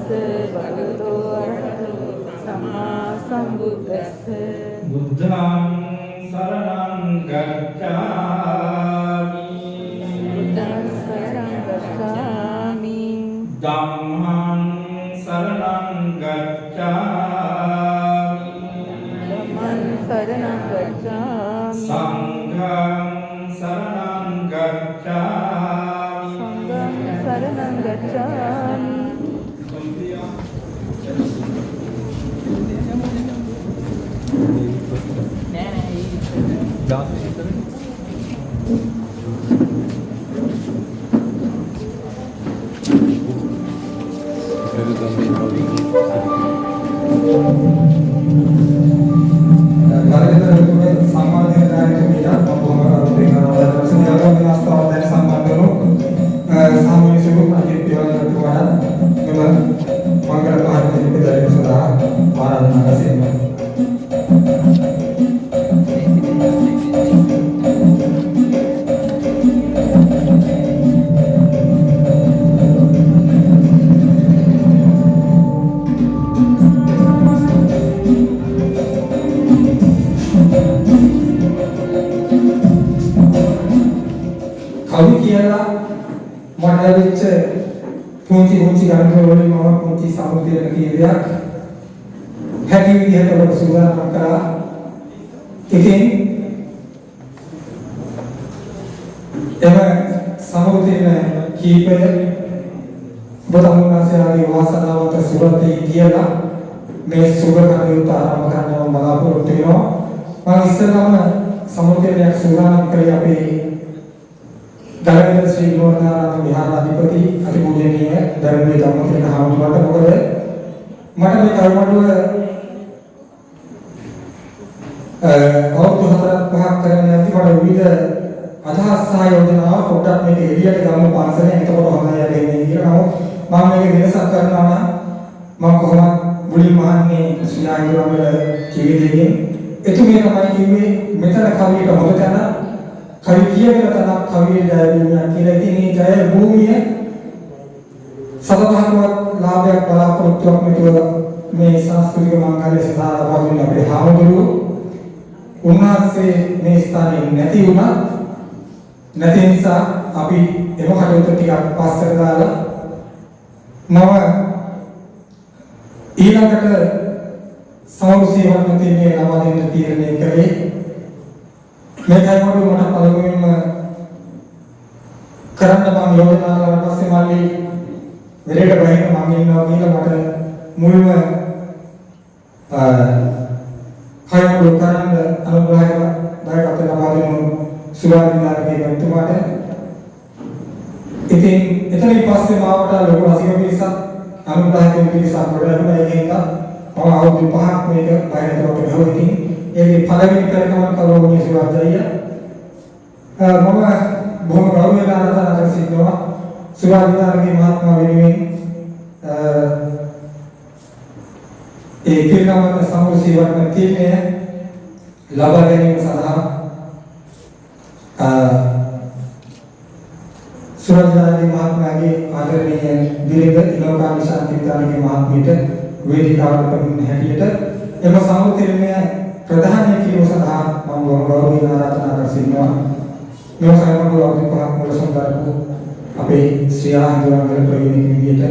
භගවතු අරහතෝ සම්මා සම්බුද්දස්ස බුද්ධං සරණං ගච්ඡාමි බුද්ධං සරණං ගච්ඡාමි ධම්මං සරණං ගච්ඡාමි ධම්මං සරණං ගච්ඡාමි සංඝං සරණං ගච්ඡාමි සංඝං සරණං ගච්ඡාමි පුංචි ගණන් වලින් මම පුංචි සමුදේන කීයක් හැකි විදිහට ඔබ සූදානම් කරා. ඉතින් එම සමුදේන කීපය ඔබ තමුන්නාසයාගේ වාසනාවට සුරතේ කියලා මේ සුබ කටයුතු ආරම්භ කරන්න බලාපොරොත්තු වෙනවා. මම ඉස්සෙල්ලාම සමුදේනයක් සූදානම් කරේ අපේ දරවිද ශ්‍රී ගෝර්ධනාරාම විහාරාධිපති අතිපූජනීය දරවිද ධම්මතිලක හාමුදුරුවන්ට මොකද මට මේ කර්මඩුව අවුරුදු 4-5ක් කරන්න ඇති මට විවිධ අදහස් සහ යෝජනා පොඩ්ඩක් මේක එළියට ගමු පන්සලෙන් එතකොට හොඳයි යන්නේ කියලා. නමුත් මම මේක වෙනසක් කරනවා නම් මම කොහොමද මුලින්ම අහන්නේ ශ්‍රී ආයුර්වේද ජීවිතයෙන් එතුමිය තමයි කිව්වේ මෙතන කවියට හොඳ තැන කවි කියවන තරම් කවියේ ජයවීමක් කියලා. ඉතින් මේ ජය භූමිය සබතහමවත් ලාභයක් බලාපොරොත්තුවක් මෙතුව මේ සංස්කෘතික මංගල්‍ය සඳහා ලබා දුන්න අපේ හාමුදුරුවෝ උන්වහන්සේ මේ ස්ථානයේ නැති වුණා. නැති නිසා අපි එම කටයුතු ටිකක් පස්සට දාලා නව ඊළඟට සෞසීවර්ණ තින්නේ ලබා දෙන්න තීරණය කළේ. මේකයි මට පළමුවෙන්ම කරන්න මම යෝජනා කරලා පස්සේ මල්ලි වෙලෙට බහින්න මම ඉන්නවා කියලා මට මුල්ම කයවල කරන්න අනුග්‍රහය දායකත්වය ලබා දෙනු සුවාදිනාගේ මන්තුමාට. ඉතින් එතනින් පස්සේ මාවට ලොකු රසික පිරිසක් අනුග්‍රහ දෙන පිරිසක් වඩාගෙන ඒකෙන් මම අවුරුදු 5ක් මේක බයනකට ගහුවා. ඉතින් ඒකේ පළවෙනි කරකම කවුරුනේ සුවාදයිය මම බොහොම ගෞරවයෙන් ආරාධනා කර සිටිනවා සුවාදිනාගේ මහත්මයා වෙනුවෙන් ඒ පිරිනමන සමුසීවර්ණ තීරණය ලබා ගැනීම සඳහා සුවාදිනාගේ මහත්මයාගේ ආදරණීය දිලක ලෝකානි ශාන්ති විතානගේ මහත්මියට වේදිකාවට පැමිණ හැටියට එම සමුතිරණය ප්‍රධාන කීව සඳහා මම ගෞරවයෙන් ආරාධනා කර සිටිනවා. මේ සම්බන්ධව අවුරුදු 5ක් මුල සම්බන්ධව අපේ ශ්‍රී ආනන්දවංගල ප්‍රවීණ විදියට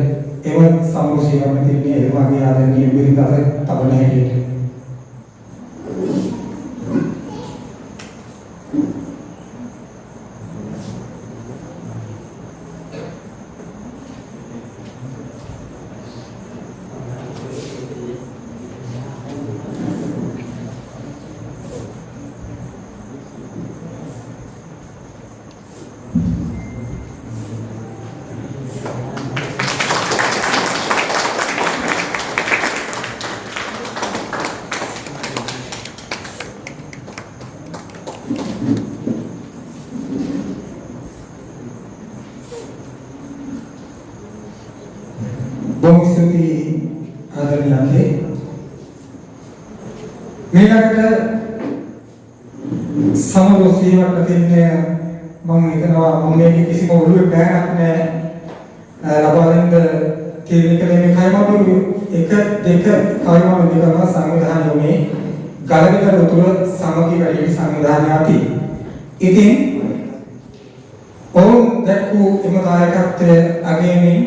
එම සම්මුසීවර්ණ තිරණය එතුමාගේ ආදරණීය බිරිඳ අතර තබන හැටියට බොහොමස්තුති ආදරණීය මේකට සමරෝසීවට තින්නේ මම හිතනවා මම මේක කිසිම ඔළුවේ බෑනක් නෑ ලබා දෙන්න තීරණය මේ කයමාඩු 1 2 කයමාඩු දෙකම සංවිධානය වුණේ ගලවිතර උතුර සමගි වැඩි සංවිධානයයි. ඉතින් ඔවුන් දැක්වූ එම දායකත්වයේ අගයමින්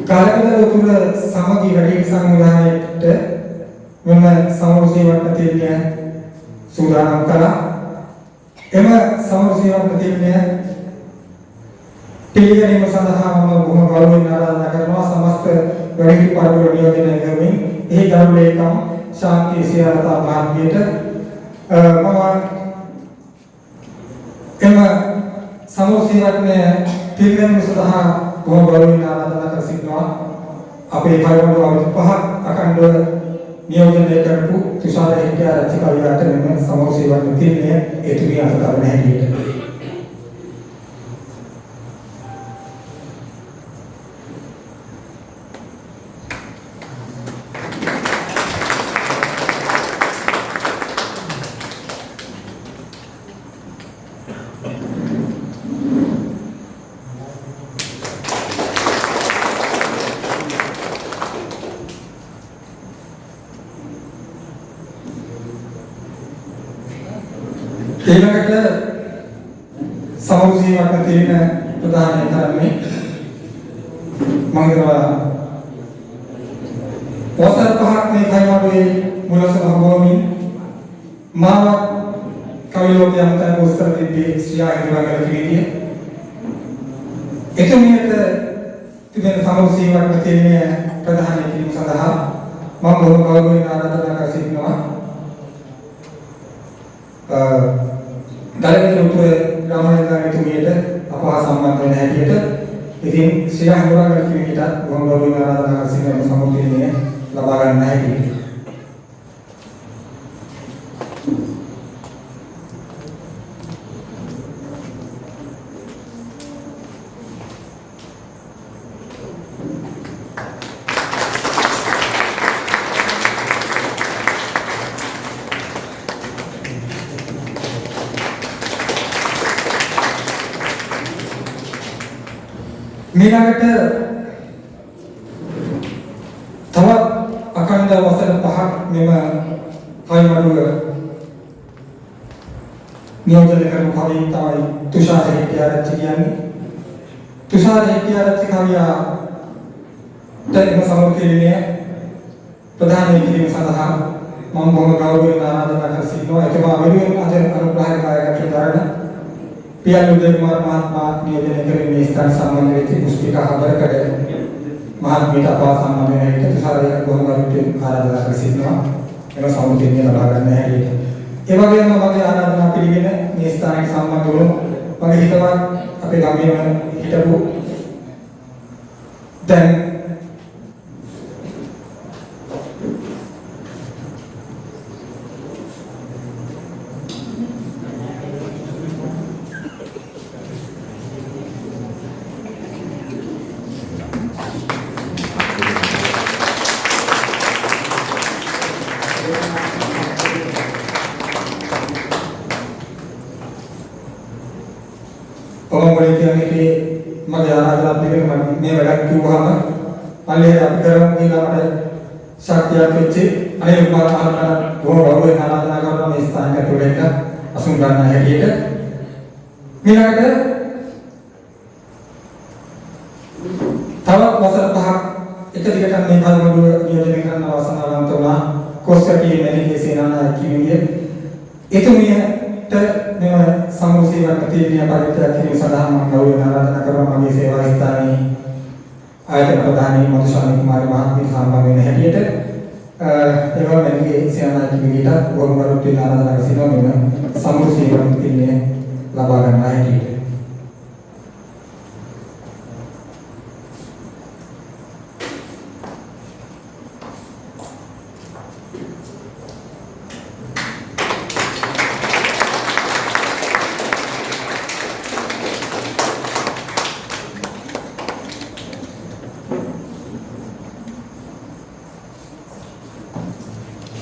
ගලවිතර උතුර සමගි වැඩි සංවිධානයට මෙම සමරු සේවක තීරණය සූදානම් කළා. එම සමරු සේවක තීරණය පිළිගැනීම සඳහා මම බොහොම ගෞරවයෙන් ආරාධනා කරනවා සමස්ත වැඩිහිටි පරිවර්තන නියෝජනය කරමින් එහි ගරු ලේකම් ශාන්ති සියාරතා මහත්මියට එම සමරු සේවකනේ පිළිගැනීම සඳහා බොහොම ගෞරවයෙන් ආරාධනා කර සිටිනවා. අපේ පරිවර්තන අවුරුදු 5ක් අඛණ්ඩව නියෝජනය කරපු තුෂාර හෙට්ටිආරච්චි කවියාට මෙම සමරු සේවක තීරණය එතුමිය අත තබන හැටියට ඊළඟට සමරු සේවක තීරණ ප්‍රදානය කරන්නේ මම හිතනවා වසර 5ක් මේ කයමාඩුවේ මුලසම හමුවමින් මාව කවි ලෝකයේ අමතන උත්සව දෙවි ශ්‍රියා හිමිවංගල කිවිදිය එතුමියට තිබෙන සමරු සේවක තීරණය ප්‍රදානය කිරීම සඳහා මම බොහොම ගෞරවයෙන් ආරාධනා කර සිටිනවා. ගලවිතර උතුර ග්‍රාමීය අපහා සම්බන්ධ වෙන හැටියට ඉතින් ශ්‍රී හඳුනාගන්න කිවිට බොහොම ගෞරවයෙන් ආරාධනා කර සිටින සමුදේනය ලබා ගන්න හැටියට ඊළඟට තවත් අඛණ්ඩ වසර 5ක් මෙම කයමාඩුව නියෝජනය කරපු කවි තමයි තුෂාර හෙට්ටිආරච්චි කියන්නේ. තුෂාර හෙට්ටිආරච්චි කවියා තේම සමෘද්ධිය ප්‍රධාන කිරීම සඳහා මම බොහොම ගෞරවයෙන් ආරාධනා කර සිටිනවා. එතුමා වෙනුවෙන් අද අනුග්‍රහය කාර්යකට දරන පියල් උදේ කුමාර මහත්මයා නියෝජනය කරමින් මේ ස්ථාන සම්බන්ධ වෙච්ච පුස්තිකා හදරකඩ මහත්මියට අපා සම්බන්ධ වෙන විට තුෂාරයෙන් බොහොම ගෞරවයෙන් ආරාධනා කර සිටිනවා. එම සමුදේනිය ලබා ගන්න හැටියට. ඒ වගේම මගේ ආරාධනා පිළිගෙන මේ ස්ථානයට සම්බන්ධ වුණු මගේ හිතවත් අපේ ගමේම හිටපු දැන් ඔබ කියන්නේ මගේ ආරාධනා පිළිගෙන මම මේ වැඩක් කිව්වහම පල්ලේ අපි කරමු කියලා මට ශක්තියක් වෙච්චි අනේ උපාර ආරාධනා බොහොම ගෞරවයෙන් ආරාධනා කරනවා මේ ස්ථානයට උඩට අසුන් ගන්න හැටියට ඊළඟට තවත් වසර 5ක් එක දිගට මේ කල්මඩුව නියෝජනය කරන වාසනාවන්ත වුණා කොස්කටි මෙලිගේ සේනානායක කිවිය එතුමියට මෙම සමරු සේවක තීරණය පරිත්‍යාග කිරීම සඳහා මම ගෞරවයෙන් ආරාධනා කරනවා මගේ සේවා ස්ථානයේ ආයතන ප්‍රධානී මధుශාලි කුමාරි මහත්මිය සම්බන්ධ වෙන හැටියට ඒවා මෙලිගේ සේනානායක කිවියට බොහොම ගෞරවයෙන් ආරාධනා කර සිටිනවා මෙම සමරු සේවක තීරණය ලබා ගන්න හැටියට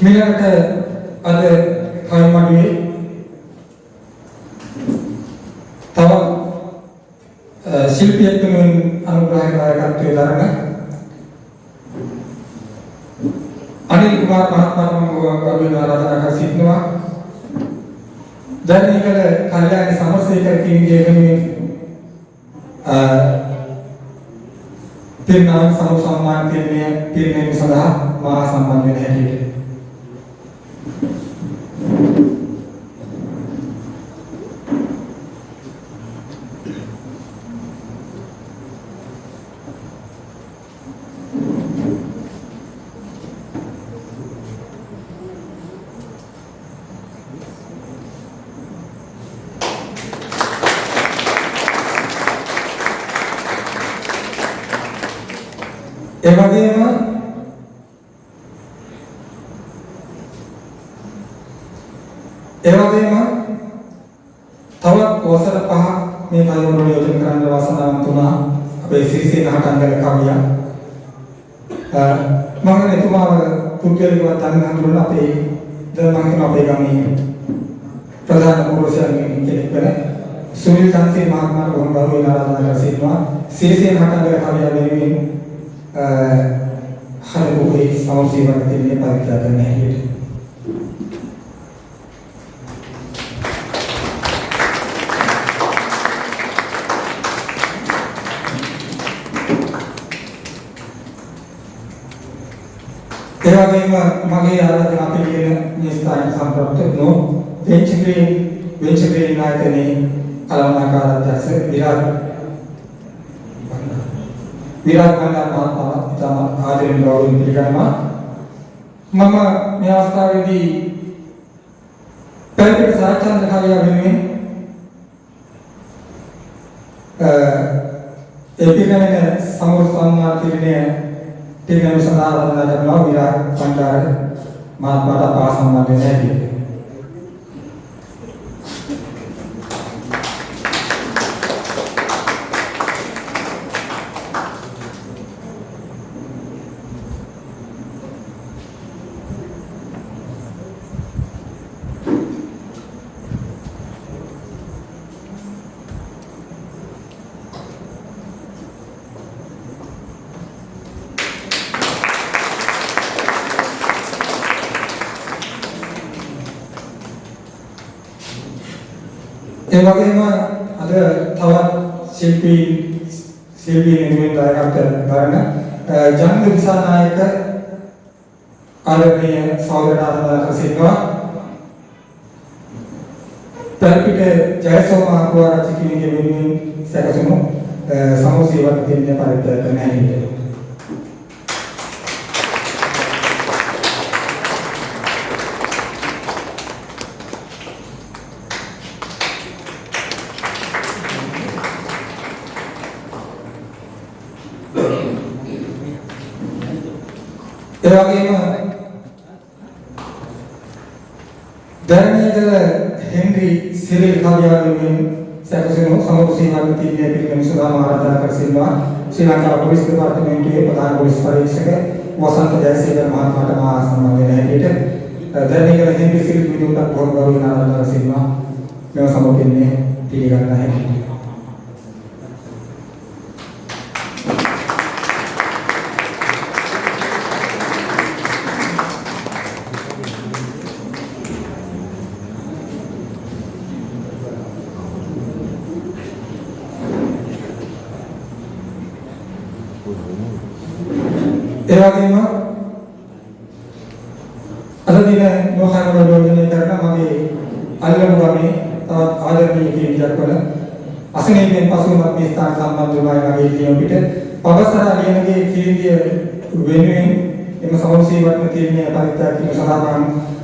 ඊළඟට අද කයමාඩුවේ තව ශිල්පියෙක් වෙනුවෙන් අනුග්‍රහකාරකත්වයේ දරන අනිල් කුමාර මහත්මයාට මම ගෞරවයෙන් ආරාධනා කර සිටිනවා. ධර්මීකල කල්යාණි සමරසේකර කිරිගේ වෙනුවෙන් තිරනාම සමු සම්මාන තිරණය සඳහා මහා සම්මාන වෙන හැටියට ඒ වගේම තවත් වසර 5ක් මේ කලවර නියෝජනය කරන්න වාසනාවන්ත වුණා අපේ සිරිසේ නහටංගල කවියා. මම එතුමාව පුද්ගලිකව තනහඳුනන අපේ මම අපේ ගමේ ප්‍රධාන පුරුෂයන් කෙනෙක් වෙන සුනිල් චන්සේ මහත්මයාට බොහොම ගෞරවයෙන් ආරාධනා කර සිටිනවා. සිරිසේ නහටංගල කවියා වෙනුවෙන් හරි සමෝසීවට දෙන්නේ පරිත්‍යාග කරන්න හැටියට. ඒ වගේම මගේ ආරාධනා පිළිගෙන මේ ස්ථාන සම්ප්‍රාප්ත වුණු වෙන්චග්‍රීන් නායකනේ කලවනාකාර අධ්‍යක්ෂ විරාජ් කණ්ඩායම මහත්මයා ඉතාම ආදරෙන් ගෞරවයෙන් පිළිගන්නවා. මම මේ අවස්ථාවේදී පැරපිට සාචන්ද්‍ර කවියා වෙනුවෙන් පිළිගැනෙන සමෝර සම්මාන තිරණය සඳහා ආරාධනා කරනවා විරාජ් කණ්ඩායම මහත්මයාට පා සම්මාන දෙන්න හැටියට. ඒ වගේම අද තවත් ශිල්පී නිර්මාණ දායකත්වයෙන් කරන ජනක දිසානායක ආරණ්‍ය සෞරනාථ සිංහා පැරපිට ජයසෝම කුවරච්චි කිණිගේ වෙනුවෙන් සැකසුණු සමෝසීවත් දෙන්නේ පරිත්‍යාග කරන හැටියට. ඒ වගේම ධර්මීකල හෙන්රි සිරිල් කවියා වෙනුවෙන් සැකසුණු සමෝසීවත් දෙන්නේ පිළිගනු සඳහා ආරාධනා කර සිටිනවා. ශ්‍රී ලංකා පොලිස් දෙපාර්තමේන්තුවේ ප්‍රධාන පොලිස් පරීක්ෂක වසන්ත ජයසේකර මහත්මයාට මා සම්මාන වෙන හැටියට ධර්මීකල හෙන්රි සිරිල් විදුන්ට බොහෝ ගෞරවයෙන් ආරාධනා කර සිටිනවා. මෙව සමෝපින්නේ පිළිගන්න හැටියට. ඒ වගේම අද දින මොහානවල යෝජනය කරන මගේ අල්ලමු ගමේ තවත් ආදරණීය කීර්තියක් වල අසනීපෙන් පසුවමත් මේ ස්ථාන සම්බන්ධ වුණා මගේ කියන පිට පවසරා ලියනගේ කීර්තිය වෙනුවෙන් එම සමෝසීවත්ම තීරණය පරිත්‍යාග කිරීම සඳහා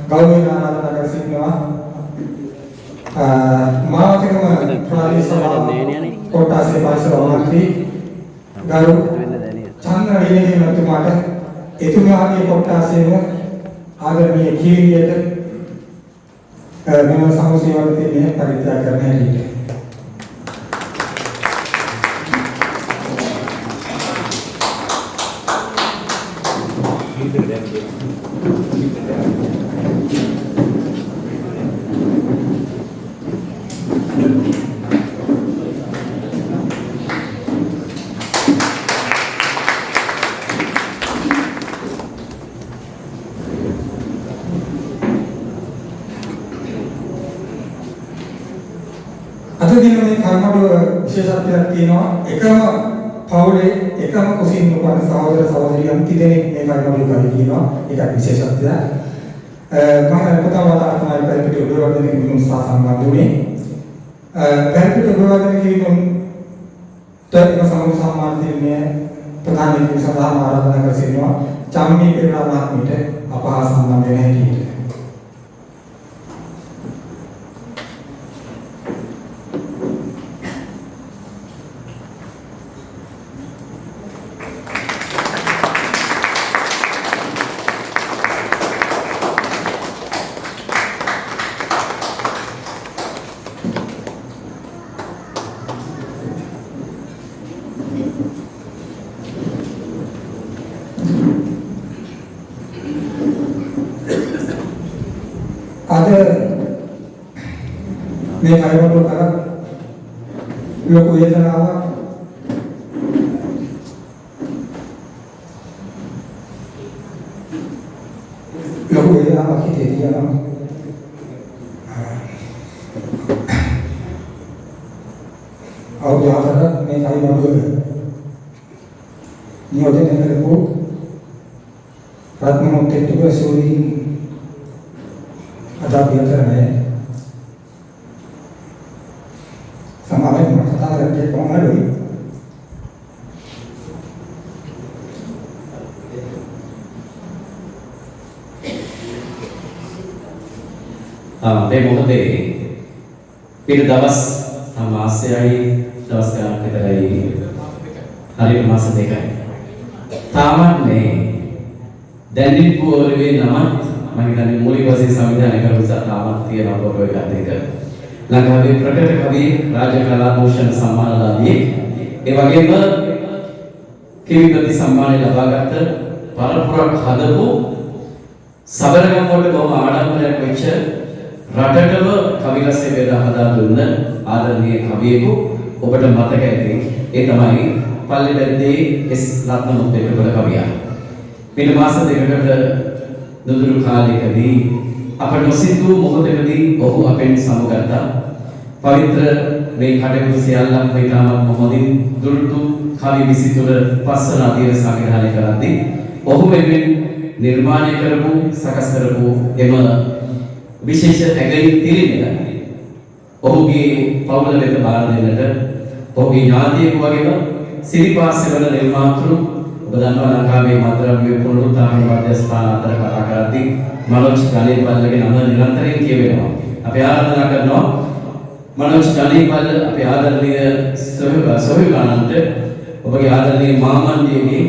ගෞරවයෙන් ආරාධනා කර සිටිනවා. මාවතකම ප්‍රාදේශීය සභාව කොට්ටාසේ පරිසර මන්ත්‍රී ගරු චන්ද්‍ර විනේදී මහත්මයාට එතුමාගේ කොට්ටාසේම ආදරණීය කීර්තියට මෙම සමෝසීවත්ම තීරණය පරිත්‍යාග කරන හැටියට. කර්මවල විශේෂත්වයක් තියෙනවා. එකම පවුලේ එකම කුසින් උපන් සහෝදර සහෝදරියන් තිදෙනෙක් මේ කර්මවල කරේ කියනවා. ඒකත් විශේෂත්වයක්. මම පොතම වතාවයි පරිපිට උපවර්ධන කිරීම සහ සම්බන්ධ වුණේ. පරිපිට උපවර්ධන කිරීම තත්ත්ව සමුදාය සම්මාන දිනයේ ප්‍රධාන නියම සඳහා ආරාධනා කර සිටිනවා. චම්මී පෙරේරා මහත්මියට අපහා සම්බන්ධ වෙන හැටියට. අද මේ කර්මවල කරා ලොකු වේදනාවක් හිතේ තියෙනවා. අවුරුද්දකට මේ කර්මවල නියෝජනය කරපු රත්නමොත් එක්ක සෝලී අදා පියතරනේ සමාවෙන් කතා කරන්නේ කොහොමද? මේ මොහොතේ පිට දවස් මාසයයි දවස් ගානක් විතරයි හරියට මාස දෙකයි. තාමත් මේ දැන්දිපුවරේ නමත් මම හිතන්නේ මූලික වශයෙන් සංවිධානය කරපු තාමත් තියෙන පොරොය ගත එක. ලංකාවේ ප්‍රකට කවි රාජ කලා භූෂණ සම්මානලාභී ඒ වගේම කිවිපති සම්මානය ලබාගත් පරපුරක් හදපු සබරගම වල බොහොම ආඩම්බරයක් වෙච්ච රටටම කවි රසය බෙදා හදා දුන්න ආදරණීය කවියෙකු ඔබට මතක ඇති. ඒ තමයි පල්ලෙබැද්දේ එස් රත්නමුත් එක්කවල කවියා. මේ මාස දෙකකට දුදුරු කාලයකදී අප නොසිතූ මොහොතකදී ඔහු අපෙන් සමුගත්තා. පවිත්‍ර මේ කටයුතු සියල්ලක්ම ඉතාමත් මොහොතින් දුරුතු කවි 23 පස්සන අධීර සංවිධානය කරද්දී ඔහු වෙනුවෙන් නිර්මාණය කරපු සකස් කරපු එම විශේෂ ඇගයීම් තිරිනක ඔහුගේ පවුල වෙත බාර දෙන්නට ඔහුගේ ඥාතියෙකු වගේම සිරිපාසෙවල නිර්මාතෘ ඔබ දන්නවා ලංකාවේ මද්ද්‍රව්‍ය පුනරුත්ථාපන මධ්‍යස්ථාන අතර කතා කරද්දී මනෝජ් ගණේපල්ලගේ නම නිරන්තරයෙන් කියවෙනවා. අපි ආරාධනා කරනවා මනෝජ් ගණේපල්ල අපේ ආදරණීය සොහොයුගානන්ට ඔබගේ ආදරණීය මාමණ්ඩියගේ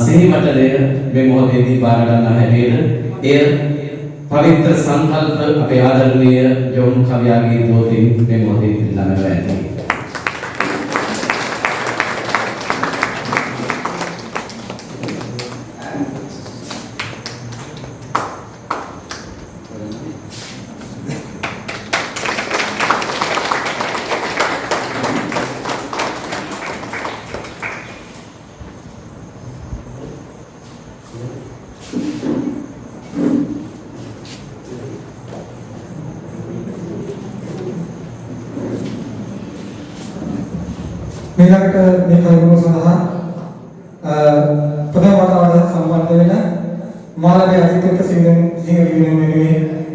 සිහිමටලය මේ මොහොතේදී බාර ගන්න හැටියට එය पवित्र संकल्प अपने आदरणीय जोन कवियागी दो दिन में मोदी लाने वाले हैं। මේකට මේ කරුණු සඳහා ප්‍රථම වතාවට සම්බන්ධ වෙන මාළගේ අධිකෘත සිංහ වෙනුවෙන්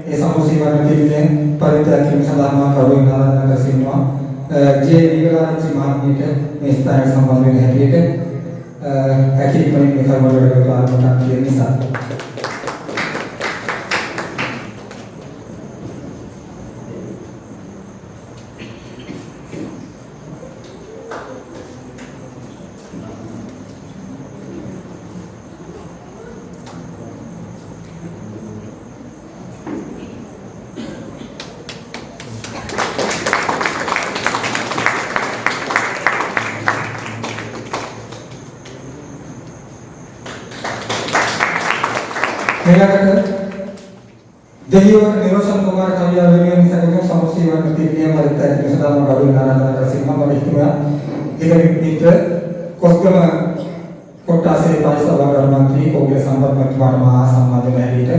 ඒ සමුසීවරණ දෙන්නේ පරිත්‍යාගයෙන් සඳහා මා කරුණු ආරාධනා කර සිටිනවා. ජේ විගලාචි මහත්මියට මේ ස්ථානයේ සම්බන්ධ වෙන හැටියට ඇකිලිපණින් මේ කරුණු වලට ආරාධනා කියන නිසා मेलाකට දෙහිවර නිරෝෂන් කුමාර කවියා වෙනුවෙන් සැකසුම් සමුසීවරණ තිරිනිය පරිත්‍යාගයෙන් සදාම කරුණ ආරාධනා කර සිටිනවා. මම හිතනවා ඒක විතර කොස්ගම කොට්ටාසේ පරිසභාගාර මන්ත්‍රී කෝගිල සම්පත් මන්ත්‍රීතුමාට මහා සම්මාන දෙන හැටියට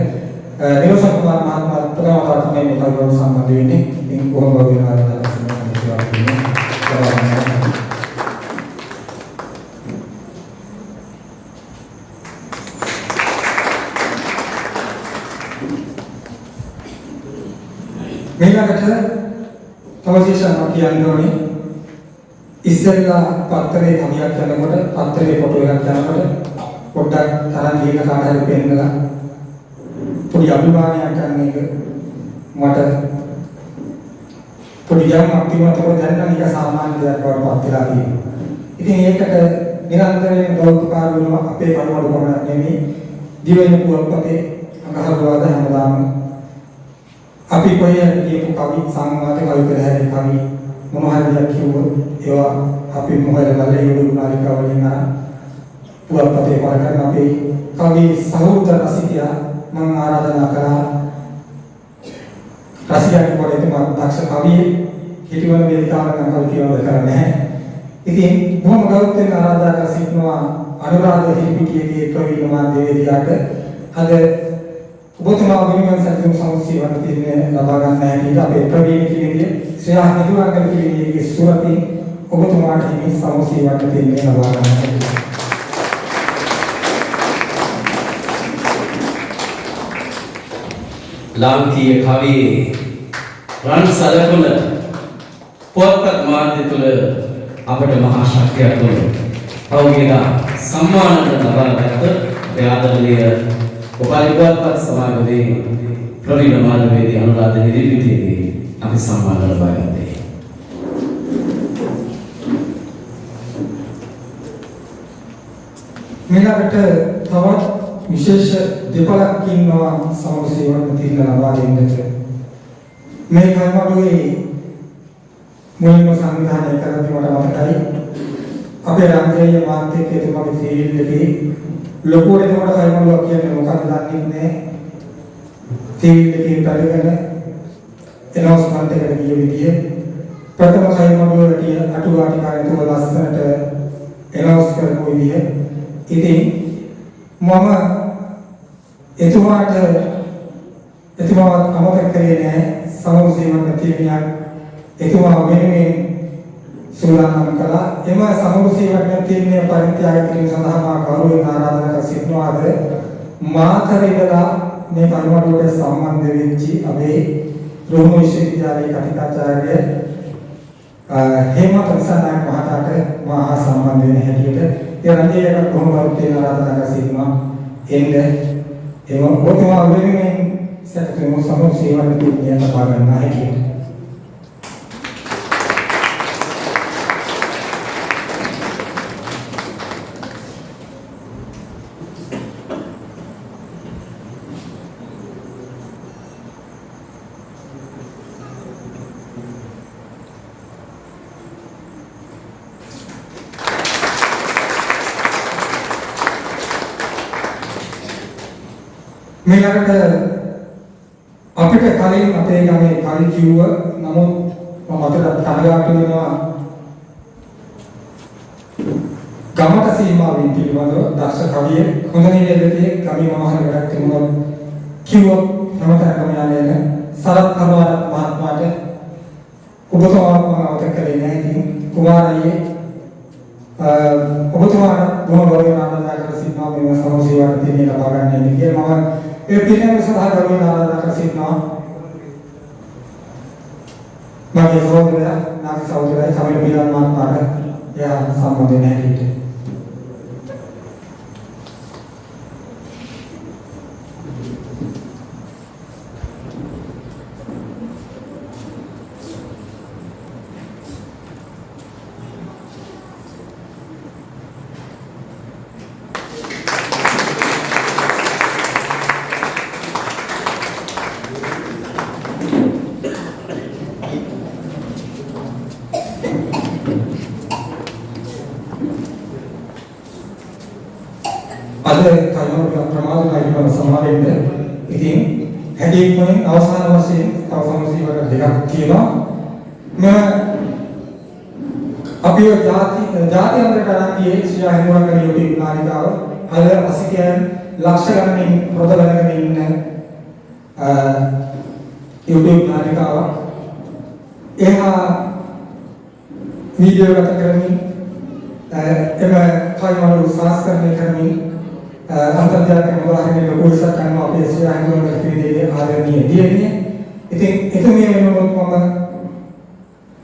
නිරෝෂන් කුමාර මහත්මයා ප්‍රථම වතාවට මේ කරුණ සම්බන්ධ වෙන්නේ. ඉතින් කොහොමද වෙන ආරාධනා කරනවා. තවශේෂයක් කියන්න ඕනේ. ඉස්සෙල්ලා පත්තරේ කවියක් කරනකොට පත්තරේ ෆොටෝ එකක් කරනකොට පොඩ්ඩක් තරම් දීලා කාට හරි පෙන්නලා පොඩි අභිමානයක් ගන්න එක මට පොඩි යම්ක් තිබුණාට දැන් නම් ඒක සාමාන්‍ය දෙයක් බවට පත් වෙලා තියෙනවා. ඉතින් ඒකට නිරන්තරයෙන් ගෞරවකාර වෙනවා අපේ කරුණු කොමන නෙමෙයි දිවෙන පුවත්පතේ අගහරුවාද හැමදාම අපි කොහේ කියපු කවි සංවාද කවි පෙරහැරේ කවි මොනවා හරි දෙයක් කිව්වොත් ඒවා අපි මොහොතේ වලේ යොදු නාලිකාවලින් අර පුවත්පතේ පළ කරන අපේ කවි සහෝදර රසිකයා මම ආරාධනා කරා රසිකයන් වලට මම දක්ෂ කවියෙක් හිටවන වේදිකාවක් නම් කවි කියවද කරන්නේ නැහැ. ඉතින් බොහොම ගෞරවයෙන් ආරාධනා කර සිටිනවා අනුරාධ හිමිපිටියේ ප්‍රවීණ මාධ්‍යවේදියාට අද ඔබතුමා වෙනුවෙන් සැලසුම් සමුස්සීවන්න තියෙන ලබා ගන්න හැටියට අපේ ප්‍රවීණ කිවිගේ ශ්‍රේයා නිදුවර්ග කිවිගේ සුරතින් ඔබතුමාට හිමි සමුස්සීවන්න තියෙන ලබා ගන්න හැටියට ලාංකීය කවියේ රන් සලකුණ පුවත්පත් මාධ්‍ය තුළ අපට මහා ශක්තියක් දුන්නා. පෞද්ගලික සම්මාන ලබාගත් ආදරණීය උපාලි පුවත්පත් සමාගමේ ප්‍රවීණ මාධ්‍යවේදී අනුරාධ නිරිපිටියේදී අපි සම්මාන ලබා ගත්තේ. මෙලකට තවත් විශේෂ දෙපළක් ඉන්නවා සමග සේවන තිරලා ලබා දෙන්නට. මේ කර්මඩුවේ මුලින්ම සංවිධානය කරද්දී මට මතකයි අපේ රාජ්‍යීය මාධ්‍යකේ තුමාගේ සීල් එකේ ලොකුවට එතකොට කර්මඩුවක් කියන්නේ මොකක්ද දන්නේ නැහැ. සීල් එකේ පැලගෙන එනවස්මන්ට් එකට ගිය විදිය ප්‍රථම කර්මඩුවට අටුවා ටික තුම ලස්සනට එනවස් කරපු විදිය. ඉතින් මම එතුමාට අමතක කරේ නැහැ. සමග සේවන තිරණියක් එතුමා වෙනුවෙන් සූදානම් කළා. එම සමග සේවන තිරණිය පරිත්‍යාග කිරීම සඳහා මා ගෞරවයෙන් ආරාධනා කර සිටිනවාද මාතරිදලා මේ කර්මඩුවට සම්බන්ධ වෙච්චි අපේ රෝම විශ්වවිද්‍යාලයේ කතිකාචාර්ය හේමන්ත රසනායක මහතාට මා සම්බන්ධ වෙන හැටියට ඒ රංජයකට කොහොම වරුත් ආරාධනා කර සිටිනවා. එන්නේ එම ඔතන වෙනුවෙන් සැකසෙම සමග සේවන තිරණිය ලබා ගන්න හැටියට මේකට අපිට කලින් අපේ ගමේ කවි කිව්ව නමුත් මම මතක කනගාටු වෙනවා ගමට සීමාවෙන් පිළිබඳව දක්ෂ කවිය හොඳ නිවැරදියේ කවි මහා වැඩක් තිබුණා කිව්ව හැමතැනම යන්නේ සරත් කරුවාර මහත්මයාට ඔබතුමාට මම මතක කරේ නැහැ. ඉතින් කුමාරයේ ඔබතුමාට බොහොම ගෞරවයෙන් ආරාධනා කර සිටිනවා මේ සමෝසීවට තිරණිය ලබා ගන්න කියලා මම ඒ පිළිවෙල සඳහා ගෞරවයෙන් ආරාධනා කර සිටිනවා. මගේ සහෝදරයා නාග සහෝදරයා සමිල පිළිවන් මහත්මයාට එයා සම්බන්ධ වෙන හැටියට අද කයිමර ප්‍රමාදකයිමර සමාවෙන්න ඉතින් හැදීමෙන් අවසාන වශයෙන් තව සමස්තීවට දෙකක් තියෙනවා. මම අපේ ජාති අන්තරට අරන්තියේ ශ්‍රී හිමුවන්ගේ YouTube නාලිකාව අද රසිකයන් ලක්ෂ ගණනින් ප්‍රොත ගණනක ඉන්න YouTube නාලිකාව එහා වීඩියෝ ගත කරමින් එම කයිමඩු සංස්කරණය කරමින් අන්තර්ජාතික උදාහරණ ලොකු විසක් කරනවා අපේ ශ්‍රී ලංකාවේ ක්‍රීඩකයේ ආදරණීය දියණිය. ඉතින් එතුමිය වෙනුවෙන් මම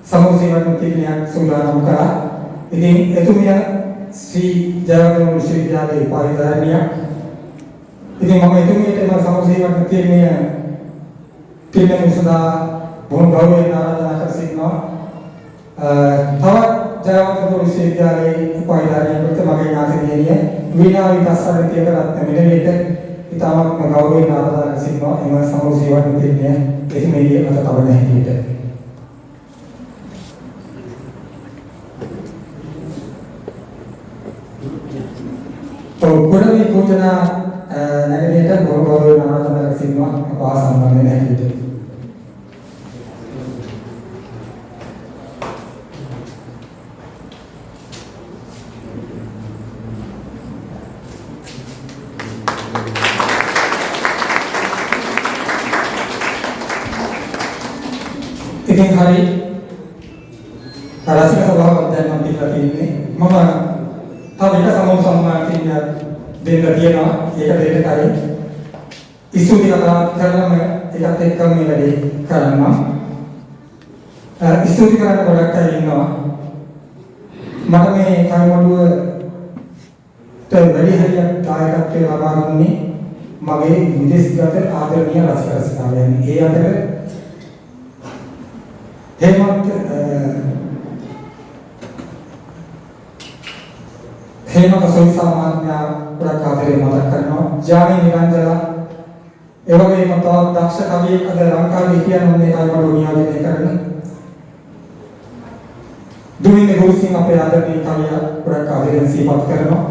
සමෝසීවර්ණ තිලියක් සූදානම් කරා. ඉතින් එතුමිය ශ්‍රී ජයවර්ධන විශ්වවිද්‍යාලයේ පරිධාරණියක්. ඉතින් මම එතුමියට සමෝසීවර්ණ තිලිය පිළිගැනීම සඳහා බොහොම ගෞරවයෙන් ආරාධනා කර සිටිනවා. තවත් ජයවර්ධන විශ්වවිද්‍යාලයේ උපාධිධාරියෙකුට මගේ ඥාතිනිය වීණා විකාශාරිතිය කරත් මෙලෙට ඉතාමත් ගෞරවයෙන් ආරාධනා කර සිටිනවා. එම සමෝසීවර්ණ තිලිය එතුමිය අත තබන හැටියට. කොරවි කුජනා නැගෙනහිර ගෞරවයෙන් ආරාධනා කර සිටිනවා අපා සම්බන්ධ වෙන හැටියට. ඉතින් හරි රසික සභාවක් දැන් මම තියලා තියෙන්නේ මම තව එක සමෝහ සම්මානකින් දෙන්න තියෙනවා ඒක දෙන්න කලින් ඉස්සුදි කතා කරනම ඒකත් එක්කම මේ වැඩේ කරනවා ඉස්සුදි කරන්න ගොඩක් අය ඉන්නවා මට මේ කයිමඩුවට වැඩි හරියක් දායකත්වය ලබා දුන්නේ මගේ විදේශගත ආදරණීය රසික රසිකාවයන් ඒ අතර हेमंत सोई सामान्य ගොඩක් ආදරේ මතක් කරනවා ජානි නිරංජලා ඒ වගේම තවත් දක්ෂ කවියෙක් අද ලංකාවේ හිටියනම් මේ කයිමඩුව නියෝජනය කරන දුමින්ද ගුරුසිංහ අපේ ආදරණීය කවියා ගොඩක් ආදරෙන් සිහිපත් කරනවා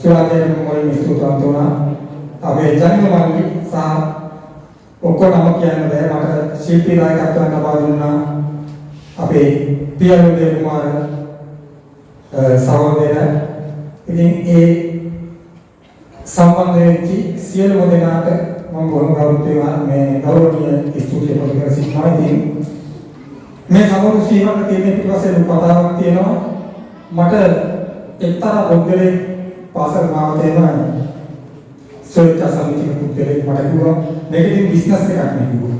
චුරාදේව මොයි මිස්තුතන් තුනා අපේ ජනම මණ්ඩලය සහ ඔක්කොම කියන්න බෑ මට ශිල්පී දායකත්වයක් ලබා දුන්නා අපේ පියරුදේ කුමාර සහෝදරයා ඉතින් ඒ සම්බන්ධ වෙච්ච සියලුම දෙනාට මම බොහොම ගෞරවයෙන් මේ ගෞරවනීය ස්තුතිය ප්‍රකාශ කරනවා. ඉතින් මේ සමෝධ ශ්‍රීවර්ණ තියෙන පිටපස්සේ කතාවක් තියෙනවා මට එක්තරා පොඩ්ඩලේ පාසල් මාවතේම සොයිතා සමිතිය පුතේ මට කිව්වා මේක ඉතින් බිස්නස් එකක් නේ කිව්වා.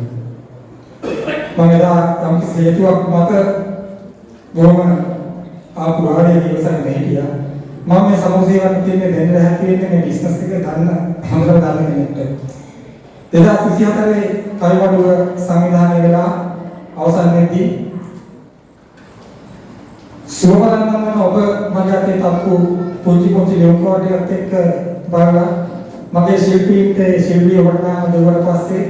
මම එදා යම් කිසි හේතුවක් මත බොහොම ආපුවාගේ ඉවසන්නේ හිටියා. මම මේ සමෝසීවර්ණ තියෙන්නේ දෙන්න හැකි වෙන්නේ මේ බිස්නස් එක ගන්න හොඳට ගන්න කෙනෙක්ට. 2024 කයිමඩුව සංවිධානය වෙලා අවසන් වෙද්දී සුවබලන්නම් ඔබ මගේ අතේ තත්තු පුංචි ලෝකෝටියත් එක්ක බලලා මගේ ශිල්පීන්ට ශිල්පී වටනාම දෙවල පස්සේ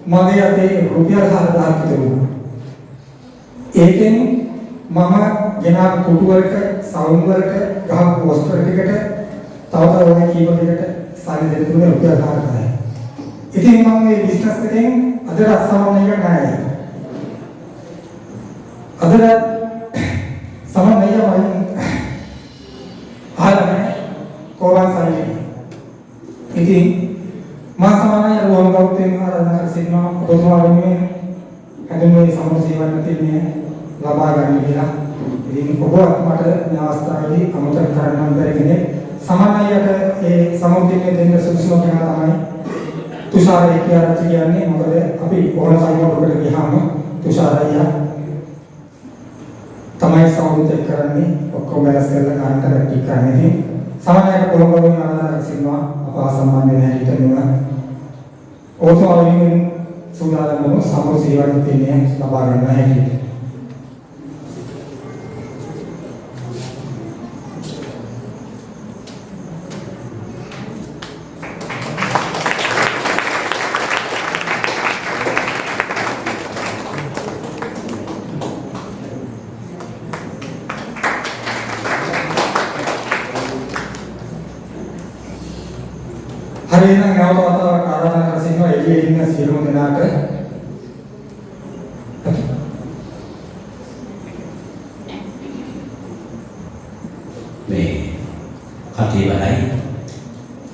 මගේ අතේ රුපියල් 4000ක් තිබුණා. ඒකෙන් මම ගෙනාව කුටු වලට සවුන්ඩ් වලට ගහපු පෝස්ටර් ටිකට තව ඕනේ කීපයකට සල්ලි දෙන්න දුන්නේ රුපියල් 4000යි. ඉතින් මම මේ බිස්නස් එකෙන් අද රස්සාවන්න එක නැහැ. අද සමන්නය වයින් ආලනේ කොවන් සල්ලි. ඉතින් මා සමානය රෝහල් ගෞතම ආරාධනා කර සිටිනවා ඔබතුමා වෙනුවෙන් හැඳුන්වීමේ සමෝසීවර්ණ තින්නේ ලබා ගන්න කියලා. ඉතින් ඔබ මට මේ අවස්ථාවේදී අමතක කරන්න බැරි කෙනෙක්. සමානයට ඒ සමෝධියේ දෙන්න සුදුසුම කෙනා තමයි තුෂාර එක්කියාරච්චි කියන්නේ. මොකද අපි ඕන සමෝධයකට ගියාම තුෂාර අයියා තමයි සමෝධිය කරන්නේ ඔක්කොම වැස් කරලා ගන්නට රැටි කරන්නේ. ඉතින් සමානයට කොළඹින් ආරාධනා කරනවා අපා සම්මාන වෙන හැටියට නුන ඕතෝවින් සූදානම් වුණු සමෝසීවර්ණ තින්නේ ලබා ගන්න හැටියට. හරිනම් නැවත වතාවක් ආරාධනා කර සිටිනවා එළියේ ඉන්න සියලුම දෙනාට මේ කටේවලයි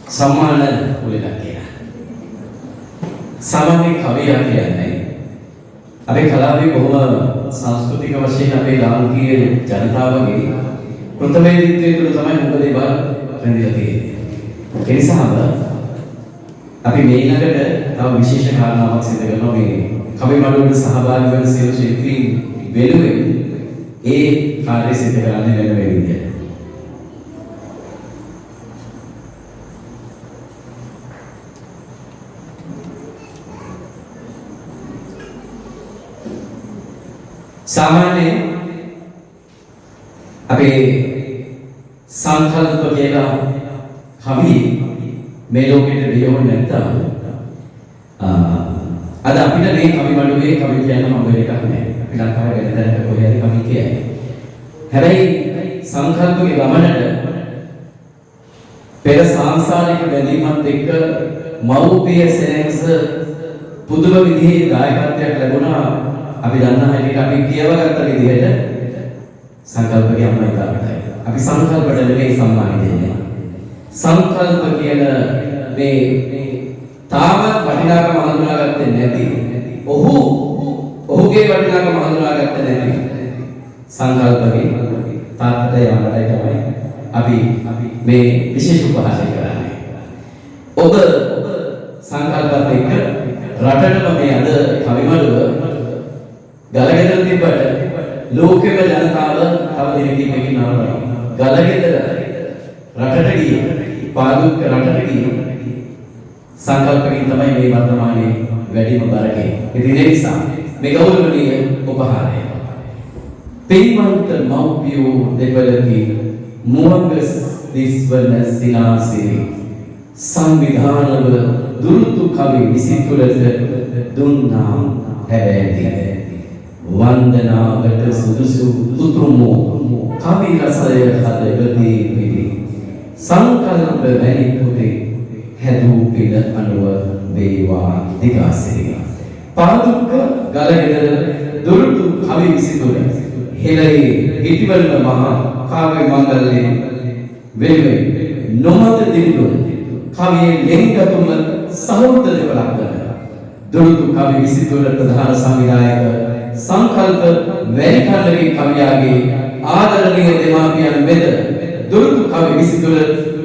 සම්මාන උලෙලා කියලා. සමන්නේ කවියා කියන්නේ අපේ කලාවේ බොහොම සංස්කෘතික වශයෙන් අපේ ලාංකීය ජනතාවගේ ප්‍රථමේදිත්වයේ තුල තමයි මොකද ඒ බල රැඳිලා තියෙන්නේ. ඒ නිසා අපි මේ ළඟට තව විශේෂ කාරණාවක් සිදු කරනවා මේ කවි මඩුවට සහභාගී වෙන සියලු ශිල්පීන් වෙනුවෙන් ඒ කාර්යය සිදු කරන්නේ වෙන විදියට. सामान्य අපේ සංකල්ප කියලා කවි මේ ලෝකෙට දෙයෝන් නැත්තම් අද අපිට මේ කවි මඩුවේ කවි කියන්න මම එකක් නැහැ. අපි ලංකාවේ වෙන තැනක කොහේ හරි කවි කියයි. හැබැයි සංකල්පගේ ගමනට පෙර සංසාරික බැඳීමත් එක්ක මව්පිය සෙනෙහස පුදුම විදිහේ දායකත්වයක් ලැබුණා. අපි දන්නා හැටියට අපි කියවගත්ත විදිහට සංකල්පගේ අම්මයි තාත්තයි. අපි සංකල්පවල නෙවෙයි සම්මාන දෙන්නේ. සංකල්ප කියන මේ තාමත් වටිනාකම හඳුනාගත්තේ නැති. ඔහුගේ වටිනාකම හඳුනාගත්තේ නැති. සංකල්පගේ තාත්තයි අම්මයි තමයි අපි මේ විශේෂ උපහාසය කරන්නේ. ඔබ සංකල්පත් එක්ක රටටම මේ අද කවිමඩුව ගලගෙදර තිබ්බට ලෝකෙම ජනතාව තව දිනකින් නරනවා. ගලගෙදර රටට ගියේ පාදුක්ක රටට ගියේ සංකල්පකින් තමයි මේ වර්තමානයේ වැඩිම බරකේ. ඉතින් ඒ නිසා මේ ගෞරවනීය උපහාරය පින්වන්ත මව්පියෝ දෙපළකි මුවන්ගස් දිස්වන සිනාසේ සංවිධානව දුරුතු කවි විසිතුලට දුන්නා හැබැයි වන්දනාවට සුදුසු උතුමෝ කවි රසය හදවතේ පිරි සංකල්ප වැනි පුතේ හැදූ පිළ අනුව වේවා දිගාසිරි පාදුක්ක ගලගෙදර දුරුතු කවි විසිතුල හෙළේ හිටිවල මහා කාව්‍ය මංගල්‍යයේ වෙලෙ නොමද දිනුන කවියේ ලෙන්ගතුම සහෝදර දෙවලක් කරන දුරුතු කවි විසිතුල ප්‍රධාන සංවිධායක සංකල්ප වැලිකල්ලගේ කවියාගේ ආදරණීය දෙමාපියන් වෙත දුරුතු කවි විසිතුල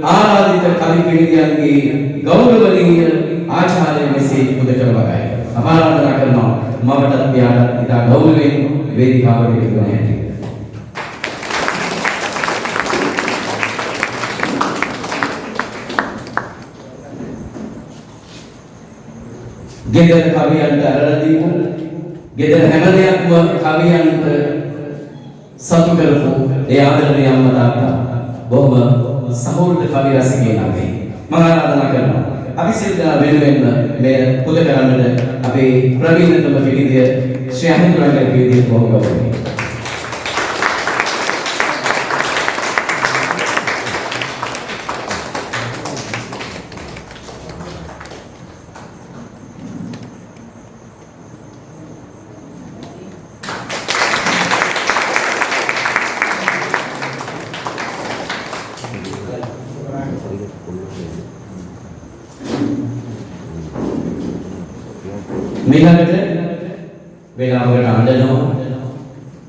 ආරාධිත කවි පිළිගන්නේ ගෞරවනීය ආචාර්ය මෙසේ පුද කරවගයි. අපාරාධනා කරනවා මමටත් පියාටත් ඉතා ගෞරවයෙන් වේදිකාවට ඉදිරියට හැටි. ගෙදර කවියන්ට අරලා දීපු ගෙදර හැම දෙයක්ම කවියන්ට සතු කරපු ඒ ආදරණීය අම්මා තාත්තා බොහොම සහෝදර කවි රසිකයෙක් අපි මම ආරාධනා කරනවා අපි සිල්දා වෙනුවෙන් මේ පුද කරන්නට අපේ ප්‍රවීණතම පිළිදිය ශ්‍රී අහිඳුරංගල පිළිදිය බොහොම ගෞරවණීය මේකට වේලාවකට අඬනවා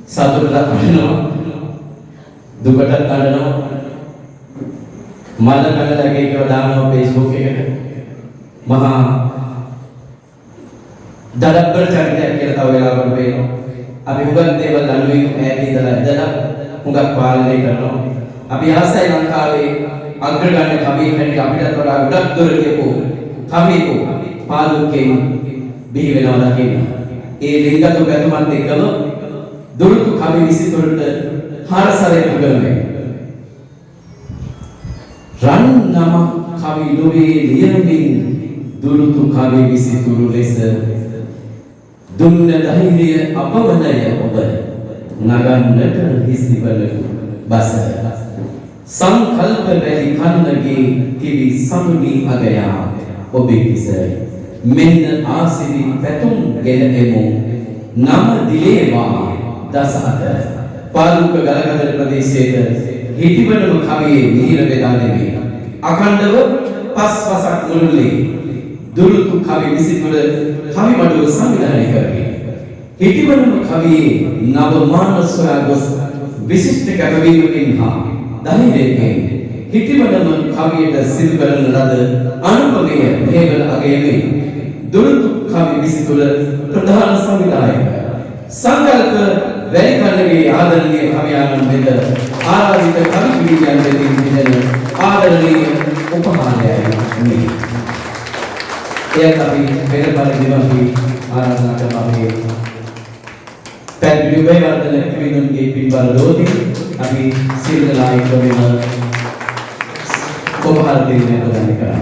සතුටට අඬනවා දුකට අඬනවා මල කලලගේ එකව දානවා Facebook එකට මහා දඩබ්බර චරිතයක් කියලා තව වෙලාවකට පේනවා අපි හුඟක් දේවල් අනුවේ ඈතේ ඉඳලා ඉඳලා හුඟක් පාලනය කරනවා අපි ආසයි ලංකාවේ අග්‍රගණ්‍ය කවියෙක් හැටියට අපිටත් වඩා ගොඩක් දුර ගියපු කවියෙකු පාදුක්කේ බිහි වෙනවා දකින්න. ඒ ලිංගතු ගැතුමත් එක්කම දුරුතු කවි විසිතුරට හරසරේ කරන්නේ. රන් නම කවි ලෝවේ ලියමින් දුරුතු කවි විසිතුරු ලෙස දුන්න ධෛර්යය අපවනය ඔබ නගන්නට හිසිවල බස සංකල්ප වැලි කන්නගේ කිවි සමුනි අගයා ඔබේ කිස මෙන්න ආසිරි පැතුම් ගෙන එමු නම දිලේවා දසහත පාදුක්ක ගලගදර ප්‍රදේශයේ හිටිවනම කවියේ මිහිර බෙදා දෙමි අඛණ්ඩව පස්වසක් මුළුල්ලේ දුරුතු කවි විසිතුර කවි මඩුව සංවිධානය කරමි හිටිවනම කවියේ නව මානස සොයා ගොස් විශිෂ්ට කැපවීමකින් හා ධෛර්යයෙන් හිටිවනම කවියට සිල්වරන ලද අනුපමය හේවල අගයමින් දුරුතු කවි 23 ප්‍රධාන සංවිධායක සංකල්ප වැලිකඩගේ ආදරණීය කවියාණන් වෙත ආරාධිත කවි පිළිගන්න දෙමින් දෙන ආදරණීය උපහාරයයි මේ. එයත් අපි පෙර පරිදිම අපි ආරාධනා කරන අපේ පැහැදිලි වේවර්ධන කිවිඳුන්ගේ පින්බර දෝති අපි සිල්ලායික වෙන උපහාර දෙන්න ප්‍රදාන කරා.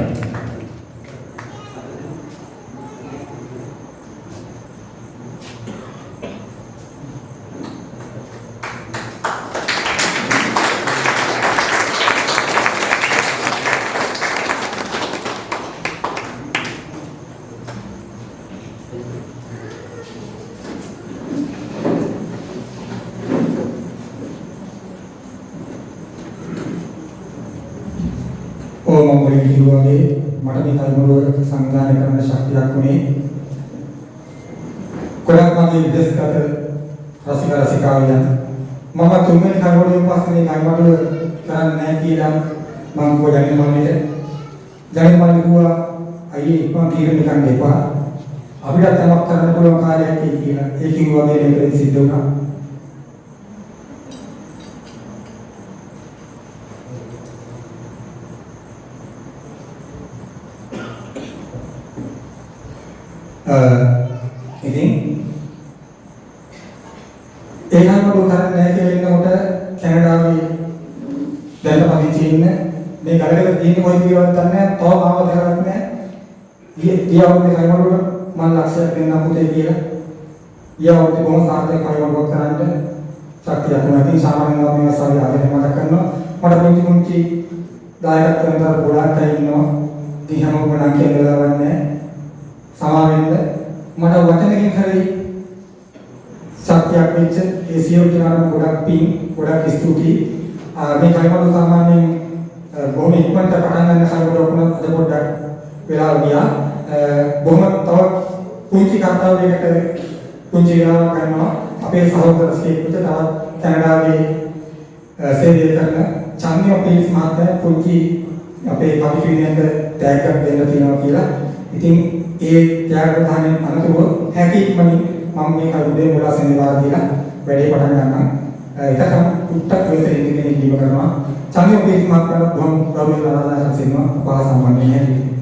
මම මුලින් කිව්වා වගේ මට මේ කල්මරුව සංවිධානය කරන්න ශක්තියක් වුණේ ගොඩක් මගේ විදේශගත රසික රසිකාවියන් මම තුන්වෙනි කල්මරුවෙන් පස්සේ මේ කල්මරුව කරන්නේ නැහැ කියලා මම කිව්වා ජනමානි කිව්වා අයියේ මම තීරණය ගන්න එපා අපිට තමක් කරන්න පුළුවන් කාර්යයක් කියලා ඒ කිව්වා මේ මේක සිද්ධ වුණා. ඉතින් ඒකම කරන්නේ කියලා ඉන්නකොට කැනඩාවේ දැන් පදිංචි ඉන්න මේ ගලකට තියෙන කොයි විදිහවත් නැහැ තව ආව දෙයක් නැහැ ඊයවුනේ කයිමරුව මම ලක්ෂයක් දෙන්නම් පුතේ කියලා ඊයවුනේ බොහොම සාර්ථක කයිමරුවක් කරන්න ශක්තියක් වුණා. ඉතින් සාමාන්‍යයෙන් මේ සාරි ආදරේ මතක් කරනවා මට පුංචි දායකත්වයෙන් තර ගොඩාක් අය ඉන්නවා. ඉතින් හැමෝම නම් කියලා වන්නේ සමාවෙන්න මට වචනකින් හරි සත්‍යයක් වෙච්ච ඒ සියලු දෙනාටම ගොඩක් පිං ගොඩක් ස්තුතියි. මේ කයිමරුව සාමාන්‍යයෙන් බොහොම ඉක්මනට පටන් ගන්න කයිමරුවක් වුණත් අද පොඩ්ඩක් වෙලා ගියා. බොහොම තව පුංචි කතාවයකට පුංචි වෙලාවක් ගන්නවා අපේ සහෝදරස්කෙක් විතර තවත් කැනඩාවේ සේවය කරන චන්දිම පීස් මහත්තයා පුංචි අපේ කවි පිළිවෙලට තෑග්ගක් දෙන්න තියෙනවා කියලා. ඉතින් ඒ ත්‍යාග ප්‍රදානයෙන් අනතුරුව හැකි ඉක්මනින් මම මේ කවුදේ මුලා සෙනවාර දීලා වැඩේ පටන් ගන්නවා. ඒකම පුට්ටක් වෙසෙන්න ඉගෙන දීම කරනවා. චන්දිම පීස් මහත්තයා බොහොම ගෞරවයෙන් ආරාධනා කරනවා අපහා සම්මානීය හැටි.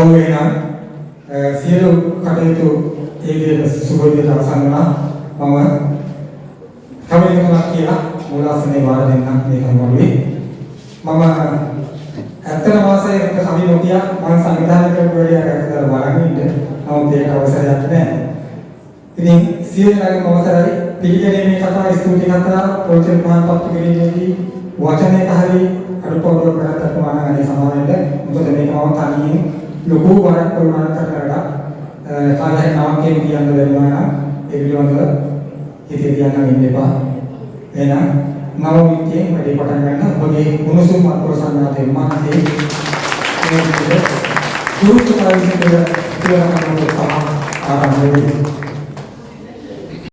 ගෞරවයෙන් සියලු කටයුතු ඒ විදිහට සුබ විදිහට අවසන් වුණා. මම කවදාවත් කියලා මූලාසනේ වාර දෙන්නම් මේ කරුණුවේ. මම ඇත්තම වාසයේ කවි නොකිය මම සංවිධානය කරපු වැඩේ අරගෙන බලන්න ඉන්න. නමුත් ඒක අවසරයක් නැහැ. ඉතින් සියලු දෙනාගේම අවසරයි පිළිගැනීමේ කතා ස්තුති කතා පොයිචර් මහත්පත්තු කිරීමේදී වචනයක හරි අනුපෝදව කරත්තක් මානගනේ සමාවෙන්න. මොකද මේක මම තනියෙන් ලොකු වරක් ප්‍රමාණ කරලා කාලයක් නාමකයෙන් කියන්න බැරිවා නම් ඒ පිළිබඳව හිතේ තියන්න ඉන්න එපා. එහෙනම් නව විද්‍යාවේ වැඩි පටන් ගන්න ඔබගේ උණුසුම් අත්පොරසන්නාතේ මාතේ මේ විදිහට පුරුෂ කාර්යයේ කියලා කරන ආරම්භ වෙනවා.